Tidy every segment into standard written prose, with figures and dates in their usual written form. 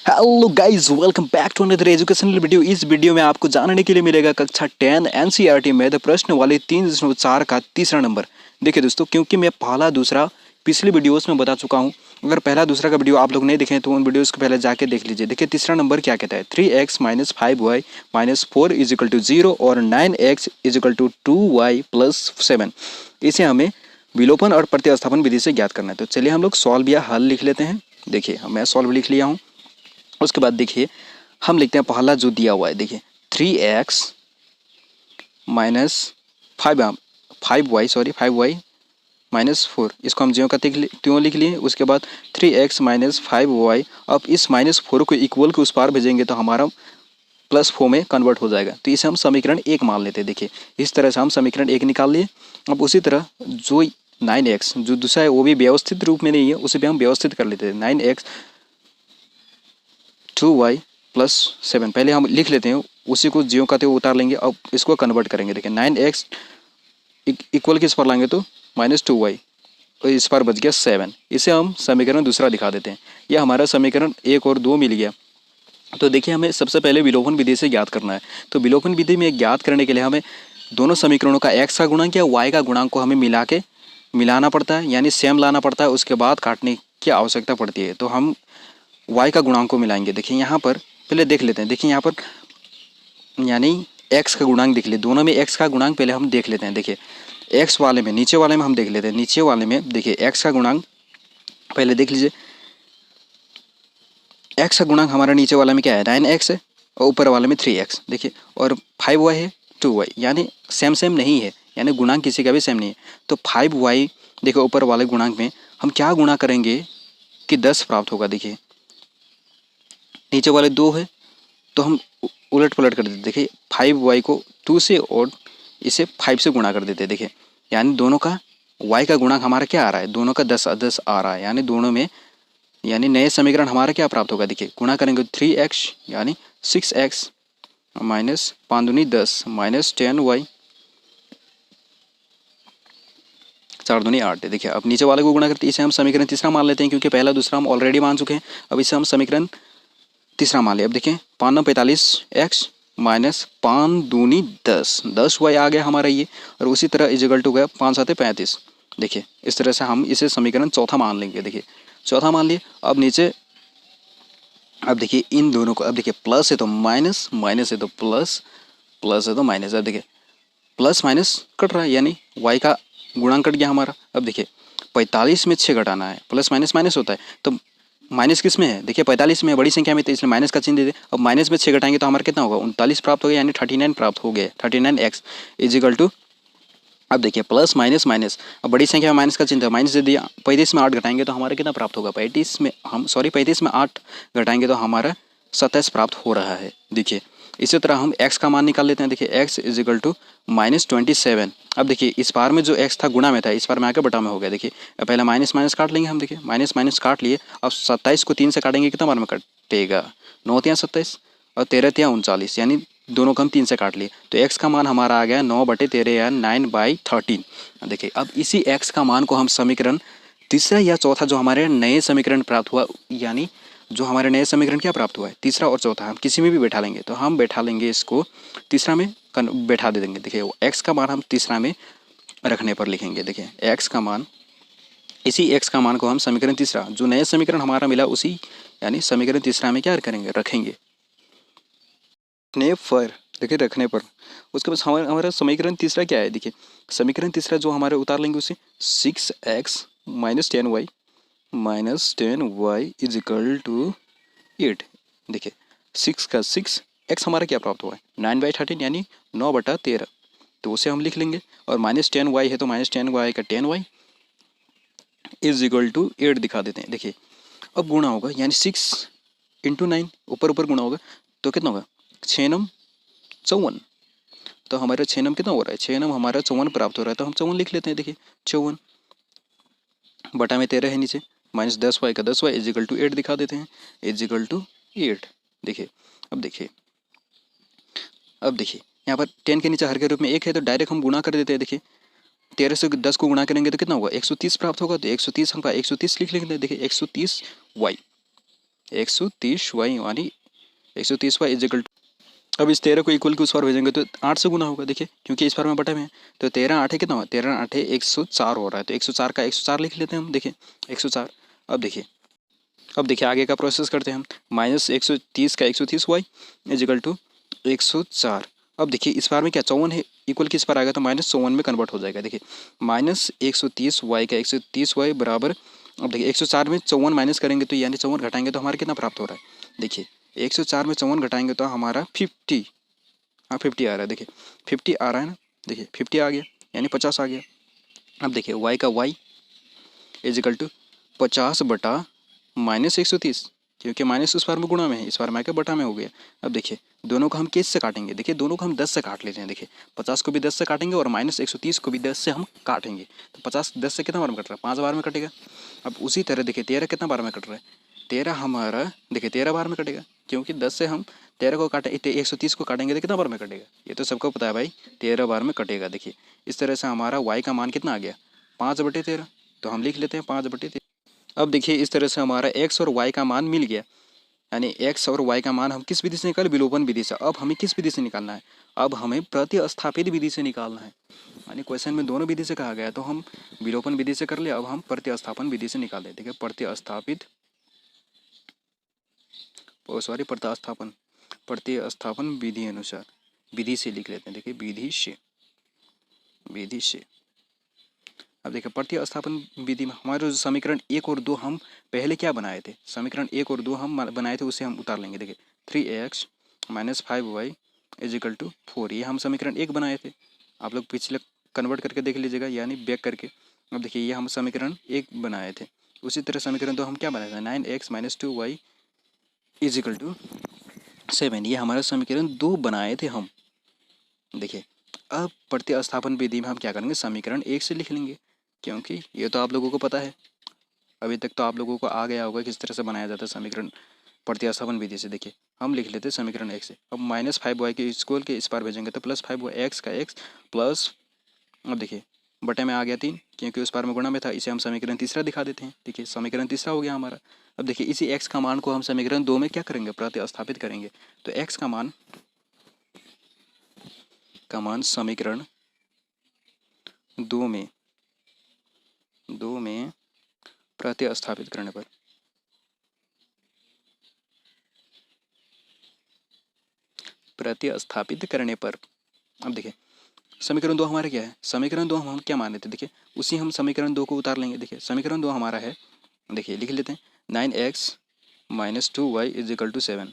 Hello guys, welcome back to another educational video. इस video में आपको जानने के लिए मिलेगा कक्षा 10 एनसीईआरटी में प्रश्न वाले 3.4 का तीसरा नंबर। देखिए दोस्तों, क्योंकि मैं पहला दूसरा पिछले वीडियोस में बता चुका हूं, अगर पहला दूसरा का वीडियो आप लोग नहीं देखें तो उन वीडियोस को पहले जाके देख लीजिए। देखिए तीसरा नंबर क्या कहता है, 3x minus 5y minus 4 is equal to 0 और 9x is equal to 2y plus 7। इसे हमें विलोपन और प्रतिस्थापन विधि से ज्ञात करना है। तो चलिए हम लोग सॉल्व या हल लिख लेते हैं। देखिए मैं सॉल्व लिख लिया हूँ। उसके बाद देखिए हम लिखते हैं पहला जो दिया हुआ है, देखिए 3x माइनस 5y माइनस 4, इसको हम ज्यों का त्यों लिख लिए। उसके बाद 3x माइनस 5y, अब इस माइनस 4 को इक्वल के उस पार भेजेंगे तो हमारा प्लस 4 में कन्वर्ट हो जाएगा। तो इसे हम समीकरण 1 मान लेते हैं। देखिए इस तरह से हम समीकरण 1 निकाल लिए। अब उसी तरह जो 9x जो दूसरा है वो भी व्यवस्थित रूप में नहीं है, उसे भी हम व्यवस्थित कर लेते हैं। 9x 2y प्लस 7 पहले हम लिख लेते हैं, उसी को ज्यों का त्यों उतार लेंगे। अब इसको कन्वर्ट करेंगे। देखिए 9x इक्वल किस पर लाएंगे तो माइनस 2y, और इस पर बच गया 7। इसे हम समीकरण दूसरा दिखा देते हैं। यह हमारा समीकरण 1 और 2 मिल गया। तो देखिए हमें सबसे पहले विलोपन विधि से ज्ञात करना है। तो विलोपन विधि में ज्ञात करने के लिए हमें दोनों समीकरणों का x का गुणांक या y का गुणांक को हमें मिलाना पड़ता है, यानी सेम लाना पड़ता है। उसके बाद काटने की आवश्यकता पड़ती है। तो हम y का गुणांक को मिलाएंगे। देखिए यहाँ पर पहले देख लेते हैं। देखिए यहाँ पर यानी x का गुणांक देख ले, दोनों में x का गुणांक पहले हम देख लेते हैं। देखिए x वाले में, नीचे वाले में हम देख लेते हैं। नीचे वाले में देखिए x का गुणांक पहले देख लीजिए। x का गुणांक हमारा नीचे वाले में क्या है, 9x है, और ऊपर वाले में 3x। देखिए और 5y है 2y, यानी सेम सेम नहीं है, यानी गुणांक किसी का भी सेम नहीं है। तो 5y देखिए ऊपर वाले गुणांक में हम क्या गुणा करेंगे कि 10 प्राप्त होगा। देखिए नीचे वाले 2 है तो हम उलट पलट कर देते। देखिए 5y को 2 से और इसे 5 से गुणा कर देते। देखिए यानी दोनों का y का गुणांक हमारा क्या आ रहा है, दोनों का 10 आ रहा है। यानी दोनों में, यानी नए समीकरण हमारा क्या प्राप्त होगा। देखिए गुणा करेंगे 3x यानी 6x माइनस 5 दूनी 10 माइनस 10y 4 दूनी 8। देखिए अब नीचे वाले को गुणा करते इसे हम समीकरण तीसरा मान लेते हैं, क्योंकि पहला दूसरा हम ऑलरेडी मान चुके हैं। अब इसे हम समीकरण तीसरा मान लिया। अब देखिए 5 9 45x माइनस 5 दूनी 10y आ गया हमारा ये। और उसी तरह इजिकल टू गया 5 7 35। देखिए इस तरह से हम इसे समीकरण चौथा मान लेंगे। देखिए चौथा मान लिए। अब नीचे, अब देखिए इन दोनों को, अब देखिए प्लस है तो माइनस, माइनस है तो प्लस, प्लस है तो माइनस। अब देखिए प्लस माइनस कट रहा है, यानी y का गुणांक कट गया हमारा। अब देखिए 45 में 6 घटाना है, प्लस माइनस माइनस होता है, तो माइनस किस में है, देखिए 45 में है, बड़ी संख्या में, तो इसलिए माइनस का चिन्ह दे दे। अब माइनस में 6 घटाएंगे तो हमारा कितना होगा, 39 प्राप्त हो गया, यानी 39 प्राप्त हो गया। 39x इजिकल टू, अब देखिए प्लस माइनस माइनस, अब बड़ी संख्या में माइनस का चिन्ह था, माइनस दे दिया। 35 में 8 घटाएंगे तो हमारा कितना प्राप्त होगा, 35 में 8 घटाएंगे तो हमारा 27 प्राप्त हो रहा है। देखिए इसी तरह हम x का मान निकाल लेते हैं। देखिए x इजिकल टू माइनस 27। अब देखिए इस बार में जो x था गुणा में था, इस बार में आकर बटा में हो गया। देखिए पहले माइनस माइनस काट लेंगे हम। देखिए माइनस माइनस काट लिए। अब 27 को 3 से काटेंगे कितना बार में कटेगा, 9 तिया 27 और 13 तिया 39, यानी दोनों को हम 3 से काट लिए। तो x का मान हमारा आ गया 9/13 या 9/13। देखिए अब इसी x का मान को हम समीकरण तीसरा या चौथा जो हमारे नए समीकरण प्राप्त हुआ, यानी जो हमारे नए समीकरण क्या प्राप्त हुआ है, तीसरा और चौथा, हम किसी में भी बैठा लेंगे। तो हम बैठा लेंगे इसको तीसरा में बैठा दे देंगे। देखिए x का मान हम तीसरा में रखने पर लिखेंगे। देखिए x का मान, इसी x का मान को हम समीकरण तीसरा, जो नए समीकरण हमारा मिला उसी, यानी समीकरण तीसरा में क्या करेंगे, रखेंगे रखने पर। देखिए रखने पर उसके बाद हमारा समीकरण तीसरा क्या है। देखिए समीकरण तीसरा जो हमारे उतार लेंगे उसे 6x minus 10y minus 10y is equal to 8। देखिए 6 का 6, x हमारा क्या प्राप्त हुआ है, 9/13 यानी 9/13, तो उसे हम लिख लेंगे। और माइनस 10y है तो माइनस 10y का 10y इज इक्वल टू 8 दिखा देते हैं। देखिए अब गुणा होगा, यानी 6 इंटू 9, ऊपर ऊपर गुणा होगा तो कितना होगा, 6 9 54। तो हमारा 6 नम कितना हो रहा है, 6 नम हमारा 54 प्राप्त हो रहा है। तो हम 54 लिख लेते हैं। देखिए 54 बटा में 13 है नीचे, माइनस 10y का 10y इजिकल टू 8 दिखा देते हैं, इजिकल टू 8। देखिए अब देखिए, अब देखिए यहाँ पर 10 के नीचे हर के रूप में 1 है तो डायरेक्ट हम गुणा कर देते हैं। देखिए 13 से 10 को गुणा करेंगे तो कितना होगा, 130 प्राप्त होगा। तो 130 हम 130 लिख लेंगे। देखिए 130y 130y यानी 130y इजिकल। अब इस 13 को इक्वल के उस पार भेजेंगे तो 8 से गुना होगा, देखिए क्योंकि इस पार में बटे में है। तो 13 8 कितना हुआ, 13 8 104 हो रहा है। तो 104 का 104 लिख लेते हैं हम, देखिए 104। अब देखिए आगे का प्रोसेस करते हैं हम। -130 का 130y इजिकल टू 104। अब देखिए इस बार में क्या 54 है, इक्वल किस पर आएगा तो -54 में कन्वर्ट हो जाएगा। देखिए -130y का 130y बराबर, अब देखिए 104 में 54 माइनस करेंगे तो यानी 54 घटाएंगे तो हमारा कितना प्राप्त हो रहा है। देखिए 104 में 54 घटाएंगे तो हमारा 50, हाँ 50 आ रहा है। देखिए 50 आ रहा है ना, देखिए 50 आ गया यानी 50 आ गया। अब देखिए y का y इजिकल टू 50/-130, क्योंकि माइनस उस बार में गुणा में है, इस बार में आकर बटा में हो गया। अब देखिए दोनों को हम किस से काटेंगे, देखिए दोनों को हम 10 से काट लेते हैं। देखिए 50 को भी 10 से काटेंगे और -130 को भी 10 से हम काटेंगे। तो 50 10 से कितना बार में कट रहा है, 5 बार में कटेगा। अब उसी तरह देखिए 13 कितना बार में कट रहा है, 13 हमारा देखिए 13 बार में कटेगा, क्योंकि 10 से हम 13 को काटे 130 को काटेंगे तो कितना बार में कटेगा, ये तो सबको पता है भाई, 13 बार में कटेगा। देखिए इस तरह से हमारा y का मान कितना आ गया, 5/13। तो हम लिख लेते हैं 5/13। अब देखिए इस तरह से हमारा x और y का मान मिल गया, यानी x और y का मान हम किस विधि से निकाले, विलोपन विधि से। अब हमें किस विधि से निकालना है, अब हमें प्रतिस्थापित विधि से निकालना है। यानी क्वेश्चन में दोनों विधि से कहा गया तो हम विलोपन विधि से कर ले, अब हम प्रतिस्थापन विधि से निकाल देते हैं। प्रतिस्थापन विधि अनुसार, विधि से लिख लेते हैं। देखिए विधि से। अब देखिए प्रतिस्थापन विधि में हमारे जो समीकरण 1 और 2 हम पहले क्या बनाए थे, समीकरण 1 और 2 हम बनाए थे, उसे हम उतार लेंगे। देखिए 3x - 5y इजिकल टू 4, ये हम समीकरण 1 बनाए थे। आप लोग पिछले कन्वर्ट करके देख लीजिएगा, यानी बैक करके। अब देखिए ये हम समीकरण 1 बनाए थे। उसी तरह समीकरण 2 हम क्या बनाए थे, 9x - 2y इजिकल टू 7, ये हमारा समीकरण 2 बनाए थे हम। देखिए अब प्रतिस्थापन विधि में हम क्या करेंगे, समीकरण 1 से लिख लेंगे, क्योंकि ये तो आप लोगों को पता है, अभी तक तो आप लोगों को आ गया होगा किस तरह से बनाया जाता है समीकरण प्रतिस्थापन विधि से। देखिए हम लिख लेते हैं समीकरण 1 से। अब -5y के स्क्वायर के इस पार भेजेंगे तो +5y x का x प्लस, अब देखिए बटे में आ गया 3, क्योंकि उस पार में गुणा में था, इसे हम समीकरण तीसरा दिखा देते हैं। देखिए समीकरण तीसरा हो गया हमारा। अब देखिए इसी x का मान को हम समीकरण 2 में क्या करेंगे, प्रतिस्थापित करेंगे। तो x का मान समीकरण 2 में प्रतिस्थापित करने पर अब देखिए समीकरण 2 हमारा क्या है, समीकरण 2 हम क्या माने थे, देखिए उसी हम समीकरण 2 को उतार लेंगे। देखिए समीकरण 2 हमारा है, देखिए लिख लेते हैं 9x - 2y इजिकल टू 7।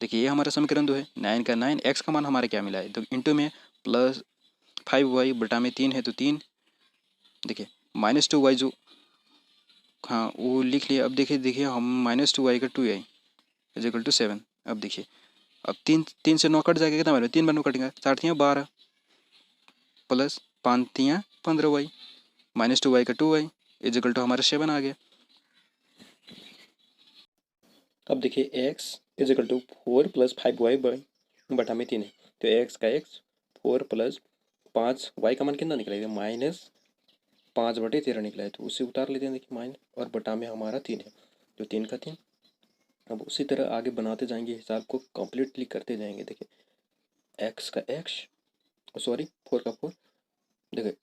देखिए ये हमारा समीकरण 2 है। 9 का 9, x का मान हमारा क्या मिला है, तो इंटू में +5y बटा में 3 है तो 3। देखिए -2y जो, हाँ वो लिख लिया। अब देखिए हम -2y का 2y इजिकल टू 7। अब देखिए अब 3 से 9 कट जाएगा, कितना बना, 3 बार 9 कटेगा, 4 3 12 प्लस 5 3 15y -2y का 2y इजिकल टू हमारा 7 आ गया। अब देखिए x इजिकल टू 4 + 5y बटा में 3 है, तो x का x 4 + 5 y का मान कितना निकला है, -5/13 निकला है, तो उसे उतार लेते हैं। देखिए माइन और बटा में हमारा 3 है, तो 3 का 3। अब उसी तरह आगे बनाते जाएंगे, हिसाब को कंप्लीटली करते जाएंगे। देखिए x का x, सॉरी 4 का 4, देखिए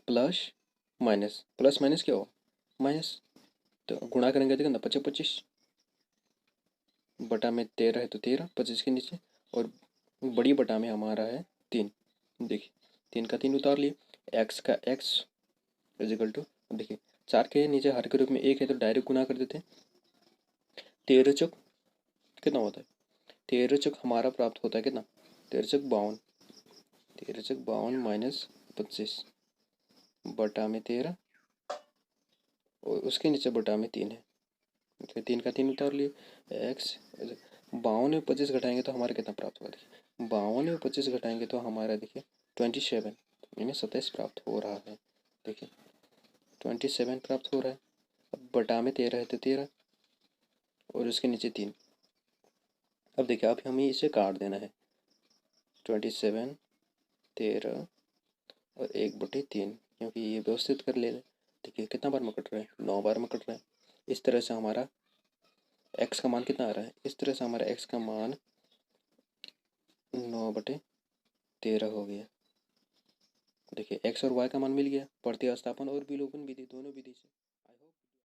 प्लस माइनस क्या हो, माइनस, तो गुणा करेंगे तो कितना 25 25 बटा में 13 है तो 13 25 के नीचे, और बड़ी बटा में हमारा है 3। देखिए 3 का 3 उतार लिए, x का x इजिकल टू, देखिए 4 के नीचे हर के रूप में 1 है तो डायरेक्ट गुना कर देते हैं। 13 चौक कितना होता है, 13 चौक हमारा प्राप्त होता है कितना, 13 चौक 52, 13 चौक 52 - 25 बटा में 13 और उसके नीचे बटा में 3 है, फिर 3 का 3 उतार लिए। x 52 में 25 घटाएंगे तो हमारा कितना प्राप्त होगा, देखिए 52 में 25 घटाएंगे तो हमारा देखिए 27 यानी 27 प्राप्त हो रहा है। देखिए 27 प्राप्त हो रहा है। अब बटा में 13 है तो 13 और उसके नीचे 3। अब देखिए अब हमें इसे काट देना है, 27 13 और 1/3, क्योंकि ये व्यवस्थित कर ले। देखिए कितना बार में कट रहा है, 9 बार में कट रहा है। इस तरह से हमारा एक्स का मान कितना आ रहा है, इस तरह से हमारा एक्स का मान 9/13 हो गया। देखिए एक्स और वाई का मान मिल गया प्रतिस्थापन और विलोपन विधि दोनों विधि से।